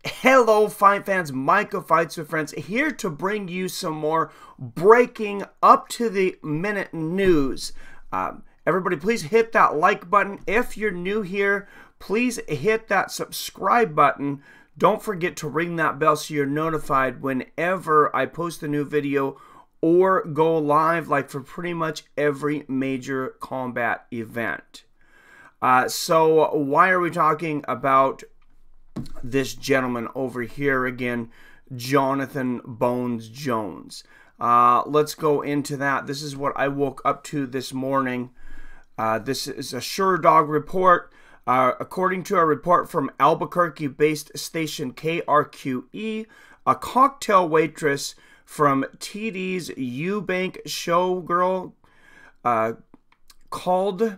Hello, fight fans. Micah Fights with Friends here to bring you some more breaking up to the minute news. Everybody, please hit that like button. If you're new here, please hit that subscribe button. Don't forget to ring that bell so you're notified whenever I post a new video or go live, like for pretty much every major combat event. So why are we talking about this gentleman over here again, Jonathan Bones Jones? Let's go into that. This is what I woke up to this morning. This is a Sure Dog report. According to a report from Albuquerque-based station KRQE, a cocktail waitress from TD's Eubank showgirl called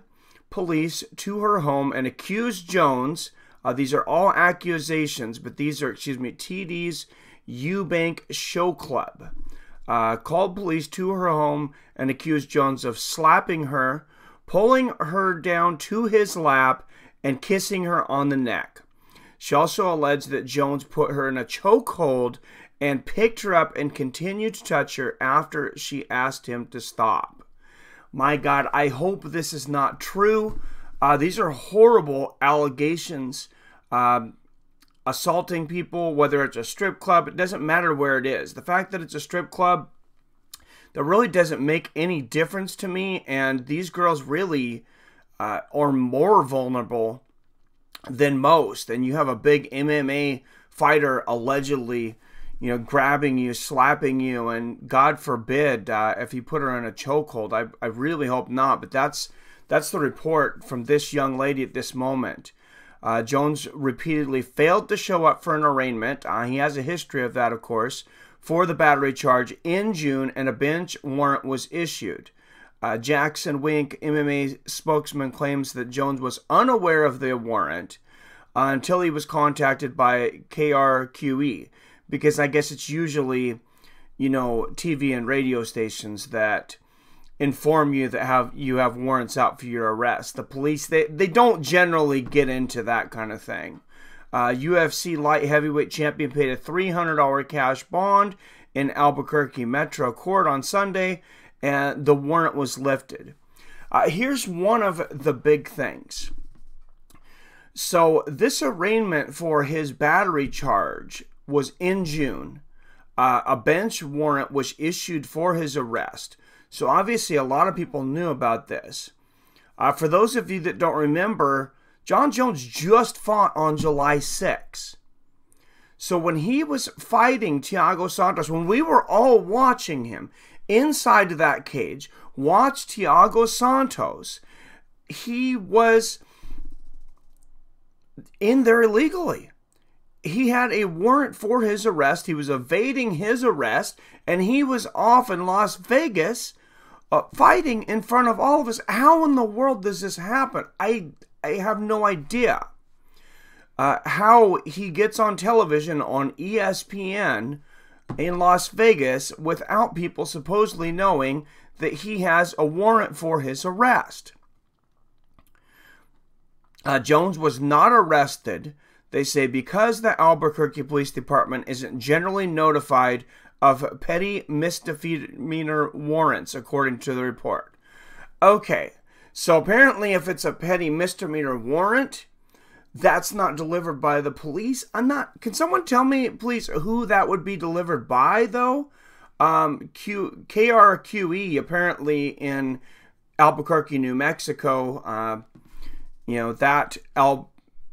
police to her home and accused Jones. These are all accusations, but these are, TD's Eubank Show Club. Called police to her home and accused Jones of slapping her, pulling her down to his lap, and kissing her on the neck. She also alleged that Jones put her in a chokehold and picked her up and continued to touch her after she asked him to stop. My God, I hope this is not true. These are horrible allegations. Assaulting people, whether it's a strip club, it doesn't matter where it is. The fact that it's a strip club, that really doesn't make any difference to me. And these girls really are more vulnerable than most. And you have a big MMA fighter allegedly, grabbing you, slapping you, and God forbid if you put her in a chokehold. I really hope not, but that's the report from this young lady at this moment. Jones repeatedly failed to show up for an arraignment. He has a history of that, of course, for the battery charge in June, and a bench warrant was issued. Jackson Wink, MMA spokesman, claims that Jones was unaware of the warrant until he was contacted by KRQE, because I guess it's usually, TV and radio stations that inform you that you have warrants out for your arrest. The police, they don't generally get into that kind of thing. UFC light heavyweight champion paid a $300 cash bond in Albuquerque Metro Court on Sunday, and the warrant was lifted. Here's one of the big things. So this arraignment for his battery charge was in June. A bench warrant was issued for his arrest. So obviously a lot of people knew about this. For those of you that don't remember, Jon Jones just fought on July 6th. So when he was fighting Thiago Santos, when we were all watching him inside that cage, watch Thiago Santos, he was in there illegally. He had a warrant for his arrest. He was evading his arrest, and he was off in Las Vegas fighting in front of all of us. How in the world does this happen? I have no idea. How he gets on television on ESPN in Las Vegas without people supposedly knowing that he has a warrant for his arrest. Jones was not arrested, they say, because the Albuquerque Police Department isn't generally notified of petty misdemeanor warrants, according to the report. Okay, so apparently if it's a petty misdemeanor warrant, that's not delivered by the police. Can someone tell me, please, who that would be delivered by, though? KRQE, apparently in Albuquerque, New Mexico, that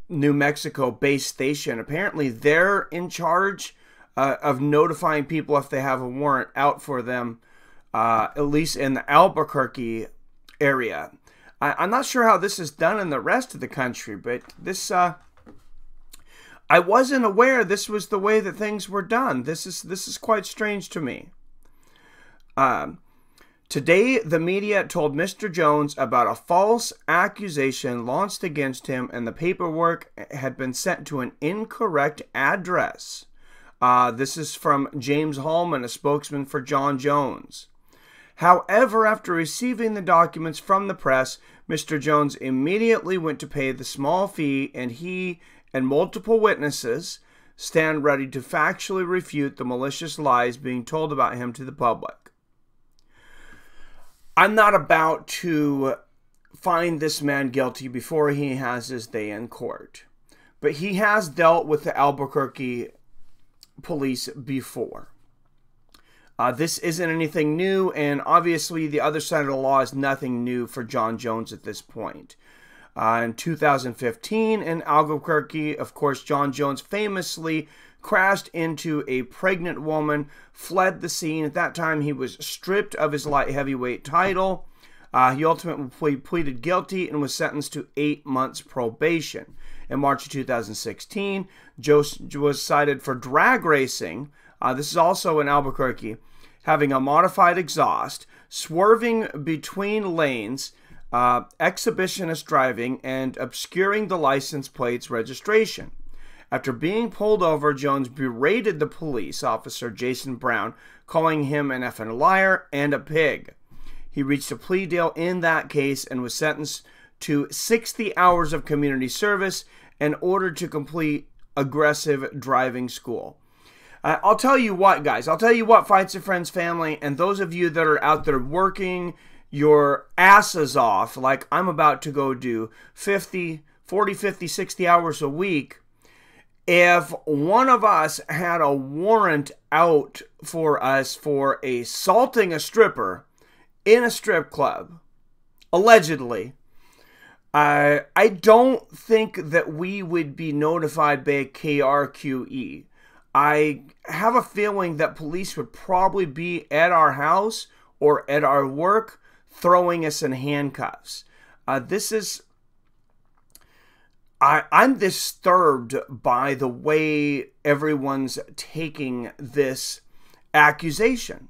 New Mexico base station, apparently they're in charge of notifying people if they have a warrant out for them, at least in the Albuquerque area. I'm not sure how this is done in the rest of the country, but this, I wasn't aware this was the way that things were done. This is quite strange to me. Today, the media told Mr. Jones about a false accusation launched against him, and the paperwork had been sent to an incorrect address. This is from James Hallman, a spokesman for Jon Jones. However, after receiving the documents from the press, Mr. Jones immediately went to pay the small fee, and he and multiple witnesses stand ready to factually refute the malicious lies being told about him to the public. I'm not about to find this man guilty before he has his day in court, but he has dealt with the Albuquerque police before. This isn't anything new, and obviously the other side of the law is nothing new for Jon Jones at this point. In 2015 in Albuquerque, of course, Jon Jones famously crashed into a pregnant woman, fled the scene. At that time, he was stripped of his light heavyweight title. He ultimately pleaded guilty and was sentenced to 8 months probation. In March of 2016, Jones was cited for drag racing. This is also in Albuquerque, having a modified exhaust, swerving between lanes, exhibitionist driving, and obscuring the license plate's registration. After being pulled over, Jones berated the police officer, Jason Brown, calling him an effing liar and a pig. He reached a plea deal in that case and was sentenced to 60 hours of community service and ordered to complete aggressive driving school. I'll tell you what, guys. I'll tell you what, Fights of Friends family, and those of you that are out there working your asses off, like I'm about to go do 40, 50, 60 hours a week, if one of us had a warrant out for us for assaulting a stripper in a strip club, allegedly, I don't think that we would be notified by KRQE. I have a feeling that police would probably be at our house or at our work throwing us in handcuffs. I'm disturbed by the way everyone's taking this accusation.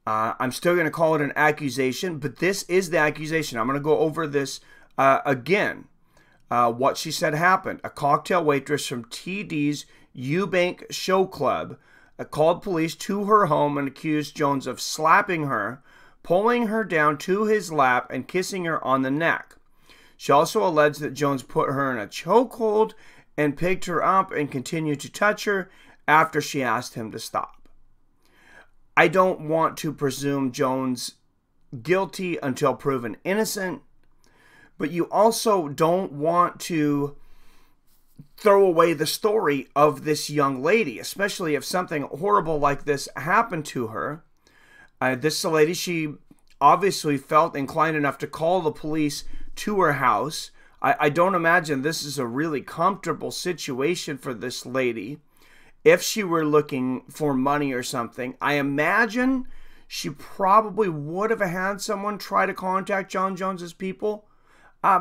I'm still going to call it an accusation, but this is the accusation. I'm going to go over this again. What she said happened. A cocktail waitress from TD's Eubank Show Club called police to her home and accused Jones of slapping her, pulling her down to his lap, and kissing her on the neck. She also alleged that Jones put her in a chokehold and picked her up and continued to touch her after she asked him to stop. I don't want to presume Jones guilty until proven innocent, but you also don't want to throw away the story of this young lady, especially if something horrible like this happened to her. This lady, she obviously felt inclined enough to call the police to her house. I don't imagine this is a really comfortable situation for this lady. If she were looking for money or something, I imagine she probably would have had someone try to contact Jon Jones's people.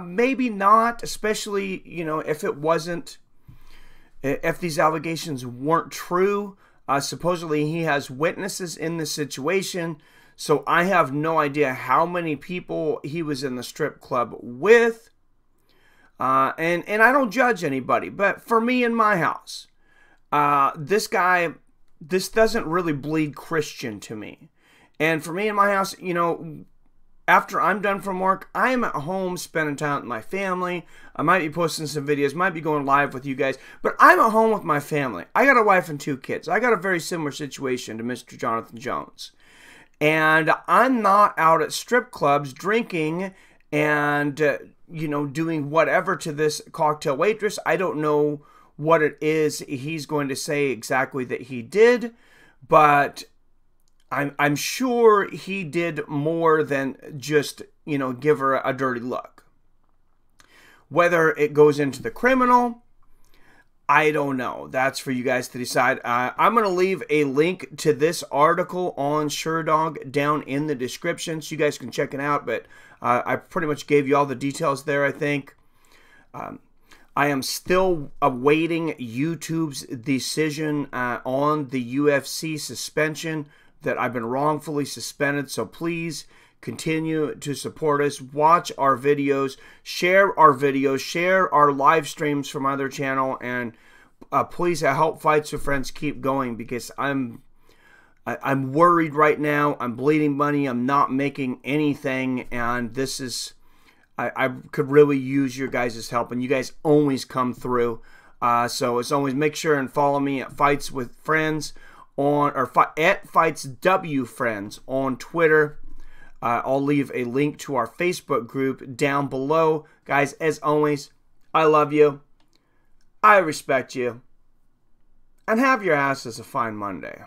Maybe not, especially, if these allegations weren't true. Supposedly he has witnesses in this situation, so I have no idea how many people he was in the strip club with. And I don't judge anybody, but for me in my house, this doesn't really bleed Christian to me. And for me in my house, after I'm done from work, I am at home spending time with my family. I might be posting some videos, might be going live with you guys, but I'm at home with my family. I got a wife and 2 kids. I got a very similar situation to Mr. Jonathan Jones. And I'm not out at strip clubs drinking and, doing whatever to this cocktail waitress. I don't know what it is he's going to say exactly that he did, but I'm sure he did more than just, give her a dirty look. Whether it goes into the criminal, I don't know. That's for you guys to decide. I'm going to leave a link to this article on SureDog down in the description so you guys can check it out, but I pretty much gave you all the details there, I think. I am still awaiting YouTube's decision on the UFC suspension, that I've been wrongfully suspended, so please continue to support us, watch our videos, share our live streams from other channel, and please help Fights with Friends keep going, because I'm worried right now. I'm bleeding money. I'm not making anything, and this is, I could really use your guys' help, and you guys always come through. So as always, make sure and follow me at Fights with Friends at Fights W Friends on Twitter. I'll leave a link to our Facebook group down below. Guys, as always, I love you. I respect you. And have your asses a fine Monday.